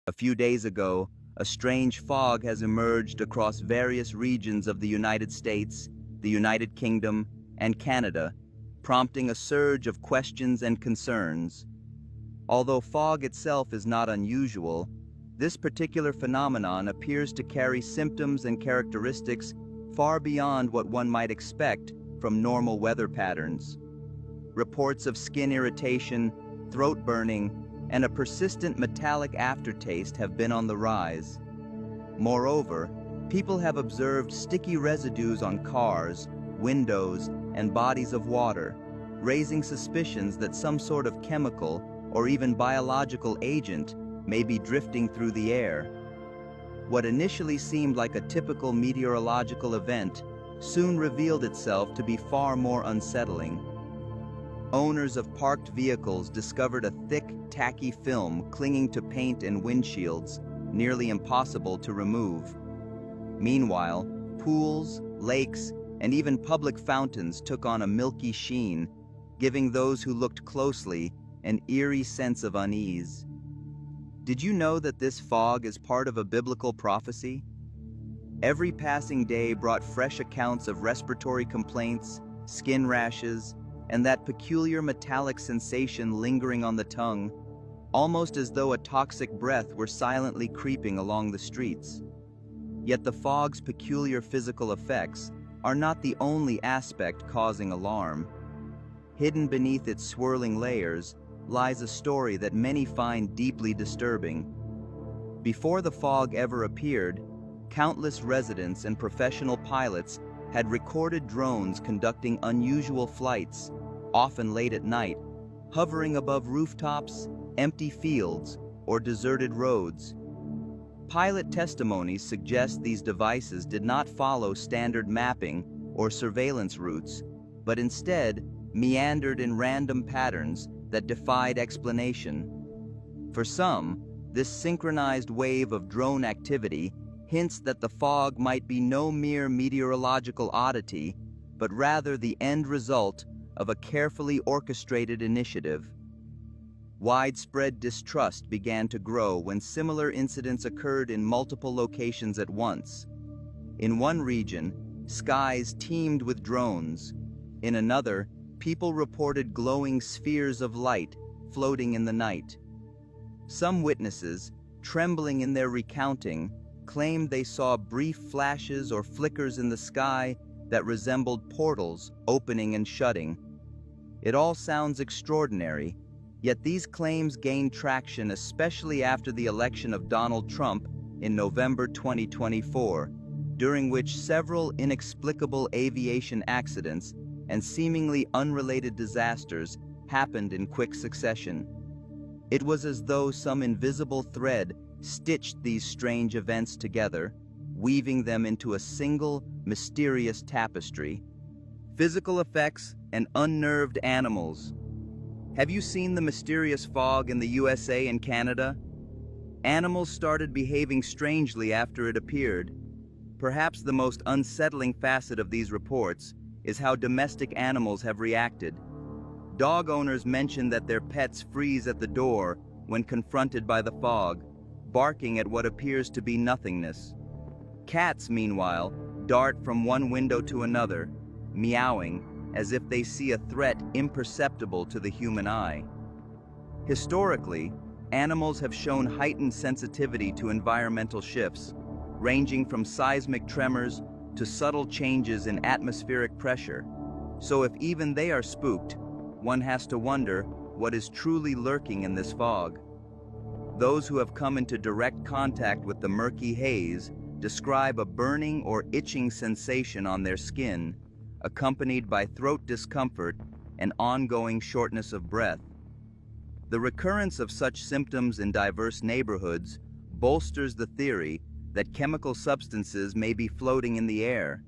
A few days ago, a strange fog has emerged across various regions of the United States, the United Kingdom, and Canada, prompting a surge of questions and concerns. Although fog itself is not unusual, this particular phenomenon appears to carry symptoms and characteristics far beyond what one might expect from normal weather patterns. Reports of skin irritation, throat burning, and a persistent metallic aftertaste have been on the rise. Moreover, people have observed sticky residues on cars, windows, and bodies of water, raising suspicions that some sort of chemical or even biological agent may be drifting through the air. What initially seemed like a typical meteorological event soon revealed itself to be far more unsettling. Owners of parked vehicles discovered a thick, tacky film clinging to paint and windshields, nearly impossible to remove. Meanwhile, pools, lakes, and even public fountains took on a milky sheen, giving those who looked closely an eerie sense of unease. Did you know that this fog is part of a biblical prophecy? Every passing day brought fresh accounts of respiratory complaints, skin rashes, and that peculiar metallic sensation lingering on the tongue, almost as though a toxic breath were silently creeping along the streets. Yet the fog's peculiar physical effects are not the only aspect causing alarm. Hidden beneath its swirling layers lies a story that many find deeply disturbing. Before the fog ever appeared, countless residents and professional pilots had recorded drones conducting unusual flights, often late at night, hovering above rooftops, empty fields, or deserted roads. Pilot testimonies suggest these devices did not follow standard mapping or surveillance routes, but instead meandered in random patterns that defied explanation. For some, this synchronized wave of drone activity hints that the fog might be no mere meteorological oddity, but rather the end result of a carefully orchestrated initiative. Widespread distrust began to grow when similar incidents occurred in multiple locations at once. In one region, skies teemed with drones. In another, people reported glowing spheres of light floating in the night. Some witnesses, trembling in their recounting, claimed they saw brief flashes or flickers in the sky that resembled portals opening and shutting. It all sounds extraordinary, yet these claims gained traction especially after the election of Donald Trump in November 2024, during which several inexplicable aviation accidents and seemingly unrelated disasters happened in quick succession. It was as though some invisible thread stitched these strange events together, weaving them into a single, mysterious tapestry. Physical effects and unnerved animals. Have you seen the mysterious fog in the USA and Canada? Animals started behaving strangely after it appeared. Perhaps the most unsettling facet of these reports is how domestic animals have reacted. Dog owners mention that their pets freeze at the door when confronted by the fog, barking at what appears to be nothingness. Cats, meanwhile, dart from one window to another, meowing as if they see a threat imperceptible to the human eye. Historically, animals have shown heightened sensitivity to environmental shifts, ranging from seismic tremors to subtle changes in atmospheric pressure. So if even they are spooked, one has to wonder what is truly lurking in this fog. Those who have come into direct contact with the murky haze describe a burning or itching sensation on their skin, accompanied by throat discomfort and ongoing shortness of breath. The recurrence of such symptoms in diverse neighborhoods bolsters the theory that chemical substances may be floating in the air.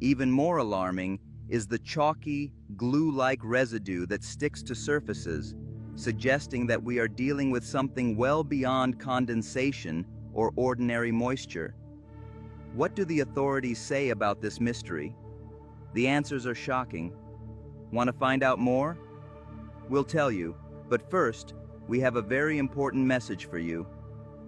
Even more alarming is the chalky, glue-like residue that sticks to surfaces, suggesting that we are dealing with something well beyond condensation or ordinary moisture. What do the authorities say about this mystery? The answers are shocking. Want to find out more? We'll tell you, but first, we have a very important message for you.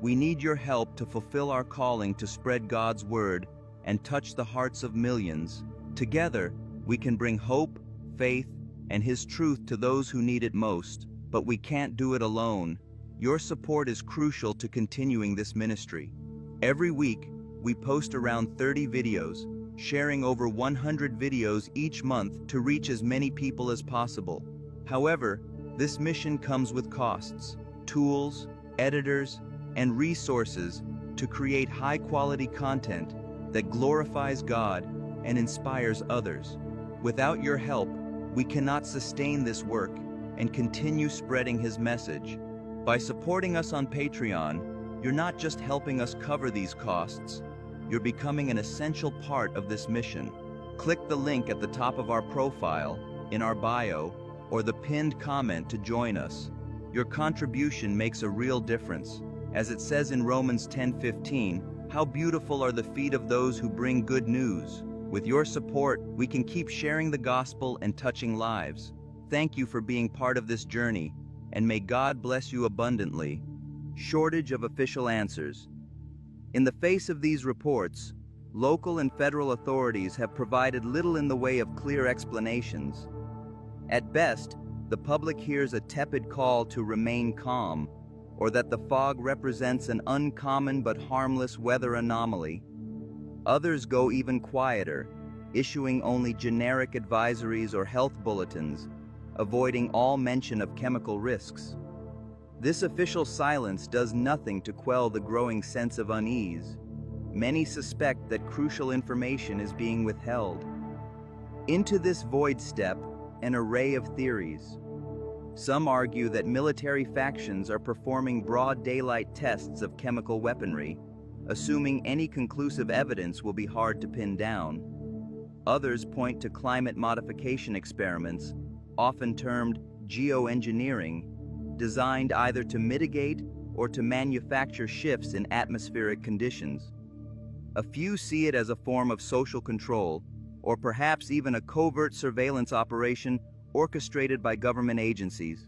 We need your help to fulfill our calling to spread God's word and touch the hearts of millions. Together, we can bring hope, faith, and His truth to those who need it most, but we can't do it alone. Your support is crucial to continuing this ministry. Every week, we post around 30 videos, sharing over 100 videos each month to reach as many people as possible. However, this mission comes with costs, tools, editors, and resources to create high-quality content that glorifies God and inspires others. Without your help, we cannot sustain this work and continue spreading His message. By supporting us on Patreon, you're not just helping us cover these costs, you're becoming an essential part of this mission. Click the link at the top of our profile, in our bio, or the pinned comment to join us. Your contribution makes a real difference. As it says in Romans 10:15, how beautiful are the feet of those who bring good news. With your support, we can keep sharing the gospel and touching lives. Thank you for being part of this journey, and may God bless you abundantly. Shortage of official answers. In the face of these reports, local and federal authorities have provided little in the way of clear explanations. At best, the public hears a tepid call to remain calm, or that the fog represents an uncommon but harmless weather anomaly. Others go even quieter, issuing only generic advisories or health bulletins, avoiding all mention of chemical risks. This official silence does nothing to quell the growing sense of unease. Many suspect that crucial information is being withheld. Into this void step an array of theories. Some argue that military factions are performing broad daylight tests of chemical weaponry, assuming any conclusive evidence will be hard to pin down. Others point to climate modification experiments, often termed geoengineering, designed either to mitigate or to manufacture shifts in atmospheric conditions. A few see it as a form of social control, or perhaps even a covert surveillance operation orchestrated by government agencies.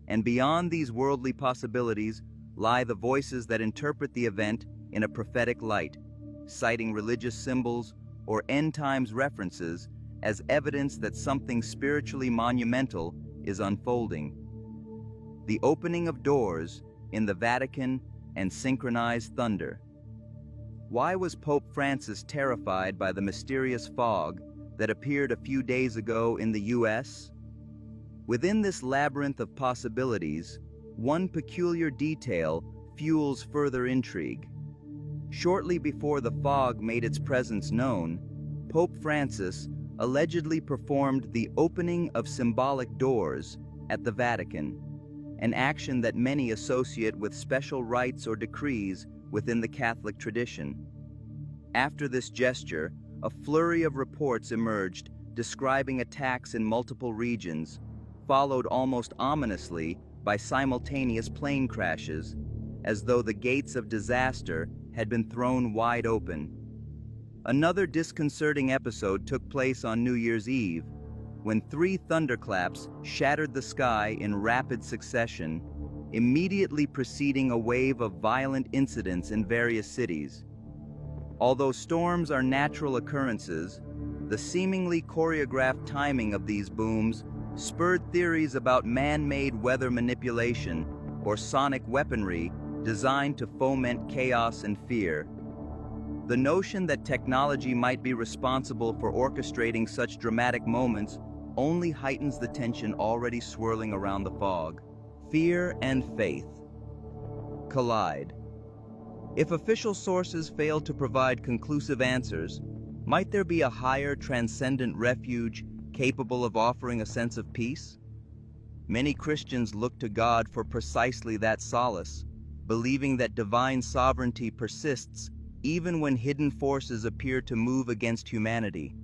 And beyond these worldly possibilities lie the voices that interpret the event in a prophetic light, citing religious symbols or end times references as evidence that something spiritually monumental is unfolding. The opening of doors in the Vatican and synchronized thunder. Why was Pope Francis terrified by the mysterious fog that appeared a few days ago in the U.S.? Within this labyrinth of possibilities, one peculiar detail fuels further intrigue. Shortly before the fog made its presence known, Pope Francis allegedly performed the opening of symbolic doors at the Vatican, an action that many associate with special rites or decrees within the Catholic tradition. After this gesture, a flurry of reports emerged describing attacks in multiple regions, followed almost ominously by simultaneous plane crashes, as though the gates of disaster had been thrown wide open. Another disconcerting episode took place on New Year's Eve, when 3 thunderclaps shattered the sky in rapid succession, immediately preceding a wave of violent incidents in various cities. Although storms are natural occurrences, the seemingly choreographed timing of these booms spurred theories about man-made weather manipulation or sonic weaponry designed to foment chaos and fear. The notion that technology might be responsible for orchestrating such dramatic moments only heightens the tension already swirling around the fog. Fear and faith collide. If official sources fail to provide conclusive answers, might there be a higher transcendent refuge capable of offering a sense of peace? Many Christians look to God for precisely that solace, believing that divine sovereignty persists even when hidden forces appear to move against humanity.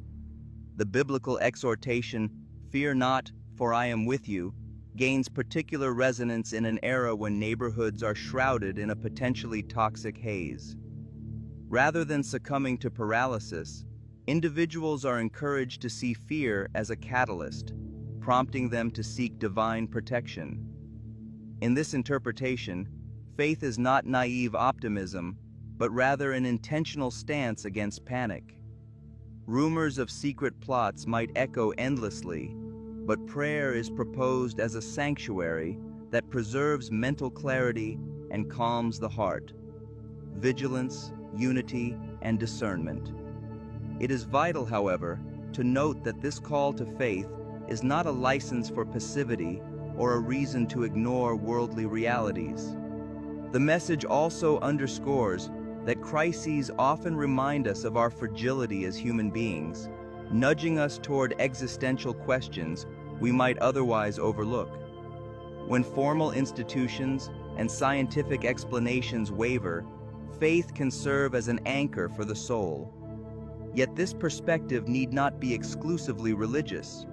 The biblical exhortation, "Fear not, for I am with you," gains particular resonance in an era when neighborhoods are shrouded in a potentially toxic haze. Rather than succumbing to paralysis, individuals are encouraged to see fear as a catalyst, prompting them to seek divine protection. In this interpretation, Faith is not naive optimism, but rather an intentional stance against panic. Rumors of secret plots might echo endlessly, but prayer is proposed as a sanctuary that preserves mental clarity and calms the heart. Vigilance, unity, and discernment. It is vital, however, to note that this call to faith is not a license for passivity or a reason to ignore worldly realities. The message also underscores that crises often remind us of our fragility as human beings, nudging us toward existential questions we might otherwise overlook. When formal institutions and scientific explanations waver, faith can serve as an anchor for the soul. Yet this perspective need not be exclusively religious.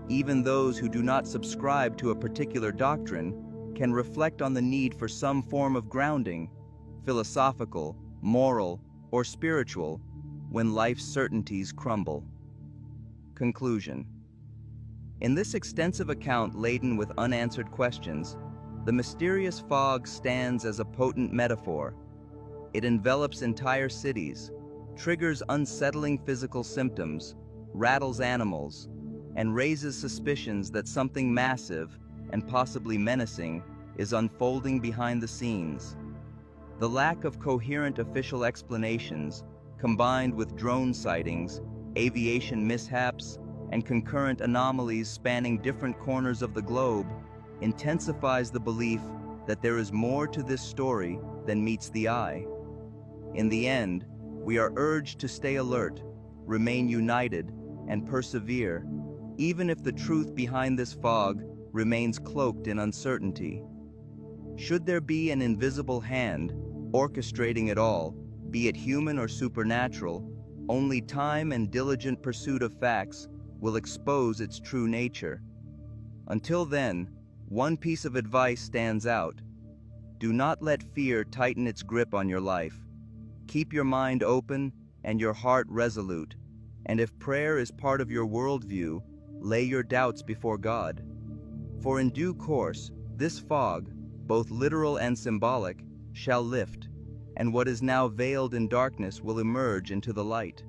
Even those who do not subscribe to a particular doctrine can reflect on the need for some form of grounding, philosophical, moral, or spiritual, when life's certainties crumble. Conclusion. In this extensive account laden with unanswered questions, the mysterious fog stands as a potent metaphor. It envelops entire cities, triggers unsettling physical symptoms, rattles animals, and raises suspicions that something massive and possibly menacing is unfolding behind the scenes. The lack of coherent official explanations, combined with drone sightings, aviation mishaps, and concurrent anomalies spanning different corners of the globe, intensifies the belief that there is more to this story than meets the eye. In the end, we are urged to stay alert, remain united, and persevere, even if the truth behind this fog remains cloaked in uncertainty. Should there be an invisible hand orchestrating it all, be it human or supernatural, only time and diligent pursuit of facts will expose its true nature. Until then, one piece of advice stands out. Do not let fear tighten its grip on your life. Keep your mind open and your heart resolute, and if prayer is part of your worldview, lay your doubts before God. For in due course, this fog, both literal and symbolic, shall lift, and what is now veiled in darkness will emerge into the light.